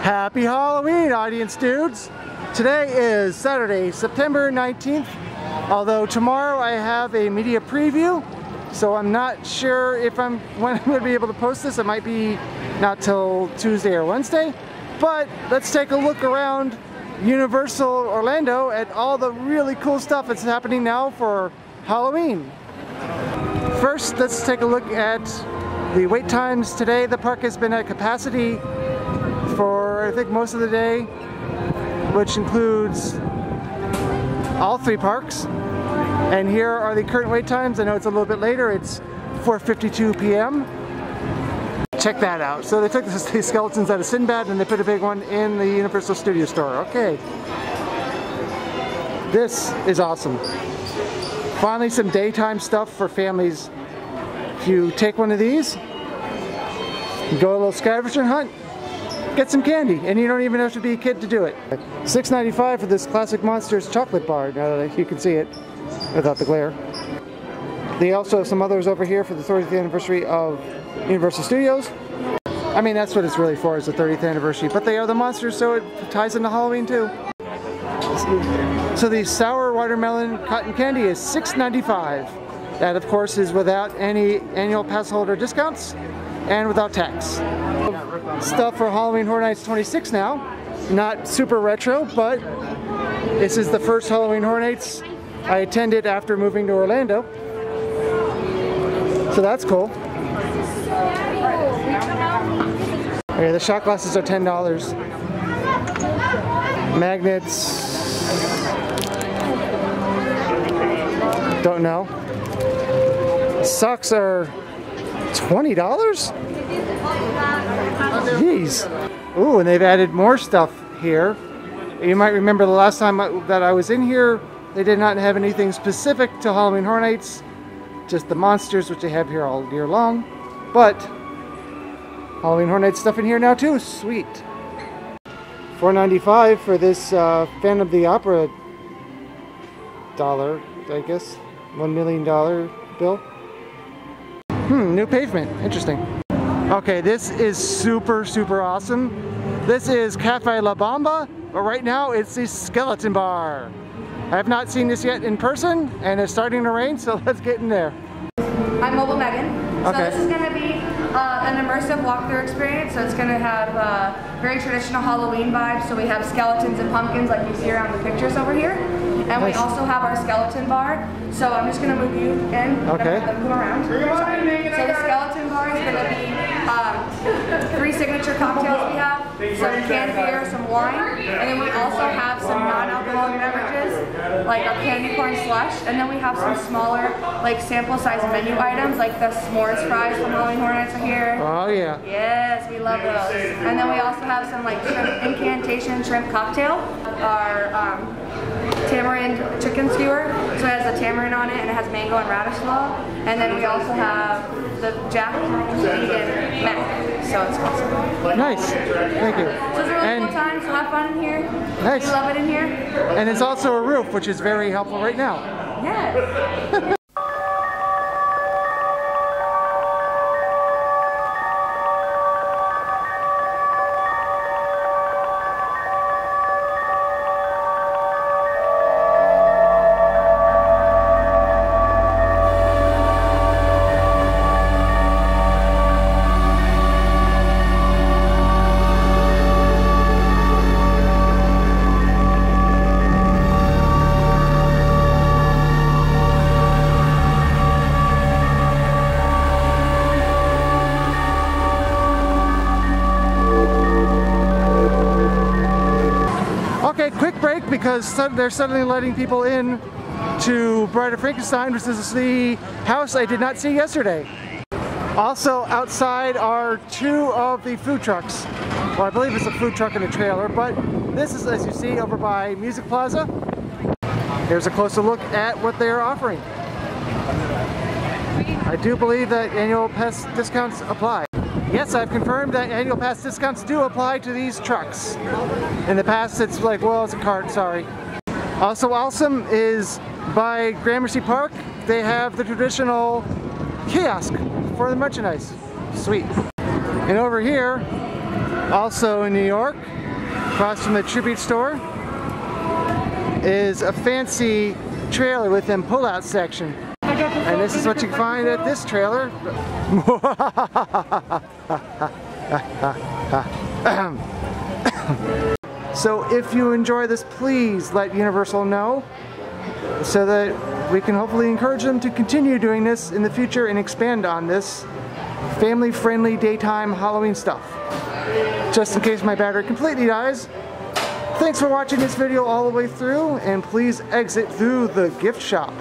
Happy Halloween, audience dudes! Today is Saturday, September 19th, although tomorrow I have a media preview, so I'm not sure if when I'm going to be able to post this. It might be not till Tuesday or Wednesday, but let's take a look around Universal Orlando at all the really cool stuff that's happening now for Halloween. First, let's take a look at the wait times today. The park has been at capacity for I think most of the day, which includes all three parks. And here are the current wait times. I know it's a little bit later, it's 4:52 p.m. Check that out. So they took the skeletons out of Sinbad and they put a big one in the Universal Studio Store. Okay. This is awesome. Finally some daytime stuff for families. If you take one of these, go a little scavenger hunt, get some candy, and you don't even have to be a kid to do it. $6.95 for this Classic Monsters chocolate bar, now that you can see it without the glare. They also have some others over here for the 30th anniversary of Universal Studios. I mean, that's what it's really for, is the 30th anniversary, but they are the monsters, so it ties into Halloween too. So the sour watermelon cotton candy is $6.95. That, of course, is without any annual pass holder discounts and without tax. Stuff for Halloween Horror Nights 26 now. Not super retro, but this is the first Halloween Horror Nights I attended after moving to Orlando. So that's cool. Okay, the shot glasses are $10. Magnets. Don't know. Socks are $20? Jeez. Ooh, and they've added more stuff here. You might remember the last time that I was in here, they did not have anything specific to Halloween Horror Nights, just the monsters, which they have here all year long. But Halloween Horror Nights stuff in here now too. Sweet. $4.95 for this Phantom of the Opera dollar, I guess. $1 million bill. New pavement. Interesting. Okay, this is super, super awesome. This is Cafe La Bamba, but right now it's the Skeleton Bar. I have not seen this yet in person, and it's starting to rain, so let's get in there. I'm Mobile Megan. So this is going to be an immersive walkthrough experience. So it's going to have very traditional Halloween vibes. So we have skeletons and pumpkins like you see around the pictures over here. And we also have our skeleton bar. So I'm just going to move you in. Okay. And move around. So the skeleton bar is going to be 3 signature cocktails we have. Some canned beer, some wine. And then we also have some non-alcoholic beverages like our candy corn slush. And then we have some smaller like sample size menu items like the s'mores fries from Halloween Horror Nights are here. Oh yeah. Yes, we love those. And then we also have some like shrimp incantation shrimp cocktail. Our tamarind chicken skewer. So it has a tamarind on it and it has mango and radish slaw. And then we also have the Jack vegan mac. So it's awesome. Nice. Thank you. So it's a really cool time, so have fun in here. Nice. We love it in here. And it's also a roof, which is very helpful right now. Yes. Okay, quick break because they're suddenly letting people in to Bride of Frankenstein, which is the house I did not see yesterday. Also outside are 2 of the food trucks. Well, I believe it's a food truck and a trailer, but this is, as you see, over by Music Plaza. Here's a closer look at what they are offering. I do believe that annual pass discounts apply. Yes, I've confirmed that annual pass discounts do apply to these trucks. In the past, it's like, well, it's a cart, sorry. Also awesome is by Gramercy Park, they have the traditional kiosk for the merchandise. Sweet. And over here, Also in New York, across from the Tribute store, is a fancy trailer with them pull-out section. And this is what you can find at this trailer. So if you enjoy this, please let Universal know so that we can hopefully encourage them to continue doing this in the future and expand on this family-friendly daytime Halloween stuff. Just in case my battery completely dies. Thanks for watching this video all the way through, and please exit through the gift shop.